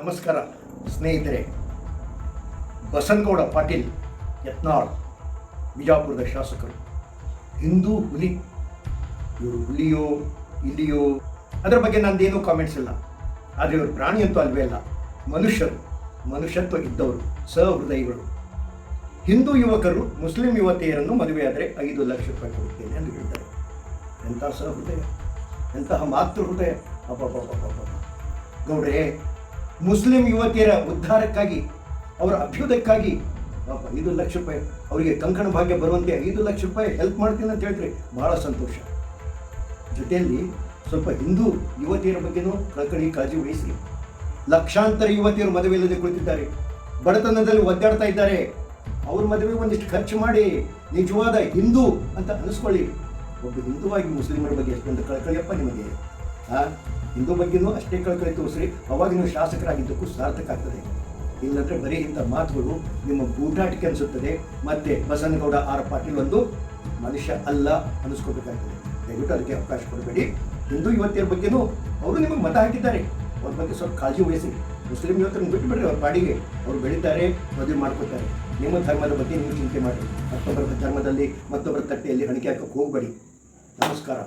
ನಮಸ್ಕಾರ ಸ್ನೇಹಿತರೆ. ಬಸನಗೌಡ ಪಾಟೀಲ್ ಯತ್ನಾಳ್ ಬಿಜಾಪುರದ ಶಾಸಕರು. ಹಿಂದೂ ಹುಲಿ, ಇವರು ಹುಲಿಯೋ ಇಲಿಯೋ ಅದರ ಬಗ್ಗೆ ನಂದೇನೂ ಕಾಮೆಂಟ್ಸ್ ಇಲ್ಲ. ಆದರೆ ಇವರು ಪ್ರಾಣಿ ಅಂತೂ ಅಲ್ವೇ ಅಲ್ಲ, ಮನುಷ್ಯರು, ಮನುಷ್ಯತ್ವ ಇದ್ದವರು, ಸಹೃದಯಿಗಳು. ಹಿಂದೂ ಯುವಕರು ಮುಸ್ಲಿಂ ಯುವತಿಯರನ್ನು ಮದುವೆಯಾದರೆ 5 ಲಕ್ಷ ರೂಪಾಯಿ ಕೊಡುತ್ತೇನೆ ಎಂದು ಹೇಳ್ತಾರೆ. ಎಂತಹ ಸಹೃದಯ, ಎಂತಹ ಮಾತೃ ಹೃದಯ! ಗೌಡ್ರೆ, ಮುಸ್ಲಿಂ ಯುವತಿಯರ ಉದ್ಧಾರಕ್ಕಾಗಿ, ಅವರ ಅಭ್ಯುದಯಕ್ಕಾಗಿ 5 ಲಕ್ಷ ರೂಪಾಯಿ, ಅವರಿಗೆ ಕಂಕಣ ಭಾಗ್ಯ ಬರುವಂತೆ 5 ಲಕ್ಷ ರೂಪಾಯಿ ಹೆಲ್ಪ್ ಮಾಡ್ತೀನಿ ಅಂತ ಹೇಳಿದ್ರೆ ಬಹಳ ಸಂತೋಷ. ಜೊತೆಯಲ್ಲಿ ಸ್ವಲ್ಪ ಹಿಂದೂ ಯುವತಿಯರ ಬಗ್ಗೆನೂ ಕಳಕಳಿ ಕಾಳಜಿ ವಹಿಸಿ. ಲಕ್ಷಾಂತರ ಯುವತಿಯರು ಮದುವೆಯಿಲ್ಲದೆ ಕುಳಿತಿದ್ದಾರೆ, ಬಡತನದಲ್ಲಿ ಒದ್ದಾಡ್ತಾ ಇದ್ದಾರೆ. ಅವ್ರ ಮದುವೆ ಒಂದಿಷ್ಟು ಖರ್ಚು ಮಾಡಿ ನಿಜವಾದ ಹಿಂದೂ ಅಂತ ಅನಿಸ್ಕೊಳ್ಳಿ. ಒಬ್ಬ ಹಿಂದೂವಾಗಿ ಮುಸ್ಲಿಮರ ಬಗ್ಗೆ ಎಷ್ಟೊಂದು ಕಳಕಳಿಯಪ್ಪ ನಿಮಗೆ. ಹಿಂದೂ ಬಗ್ಗೆನೂ ಅಷ್ಟೇ ಕಳಕಳಿ ತೋರಿಸ್ರಿ, ಅವಾಗ ನೀವು ಶಾಸಕರಾಗಿದ್ದಕ್ಕೂ ಸಾರ್ಥಕ ಆಗ್ತದೆ. ಇಲ್ಲಂದ್ರೆ ಬರೀ ಇಂಥ ಮಾತುಗಳು ನಿಮ್ಮ ಬೂಟಾಟಿಕೆ ಅನಿಸುತ್ತದೆ. ಮತ್ತೆ ಬಸನಗೌಡ ಆರ್ ಪಾಟೀಲ್ ಒಂದು ಮನುಷ್ಯ ಅಲ್ಲ ಅನಿಸ್ಕೋಬೇಕಾಗ್ತದೆ. ದಯವಿಟ್ಟು ಅದಕ್ಕೆ ಅವಕಾಶ ಕೊಡಬೇಡಿ. ಹಿಂದೂ ಯುವತಿಯರ ಬಗ್ಗೆನೂ ಅವರು ನಿಮಗೆ ಮತ ಹಾಕಿದ್ದಾರೆ, ಅವ್ರ ಬಗ್ಗೆ ಸ್ವಲ್ಪ ಕಾಳಜಿ ವಹಿಸಿ. ಮುಸ್ಲಿಂ ಯುವಕರನ್ನು ಬಿಟ್ಟು ಬಿಡ್ರಿ, ಅವ್ರ ಪಾಡಿಗೆ ಅವರು ಬೆಳೀತಾರೆ, ಮದುವೆ ಮಾಡ್ಕೋತಾರೆ. ನಿಮ್ಮ ಧರ್ಮದ ಬಗ್ಗೆ ನೀವು ಚಿಂತೆ ಮಾಡಿ. ಮತ್ತೊಬ್ಬರ ಧರ್ಮದಲ್ಲಿ, ಮತ್ತೊಬ್ಬರ ತಟ್ಟೆಯಲ್ಲಿ ಹಣಿಕೆ ಹಾಕಕ್ಕೆ ಹೋಗಬೇಡಿ. ನಮಸ್ಕಾರ.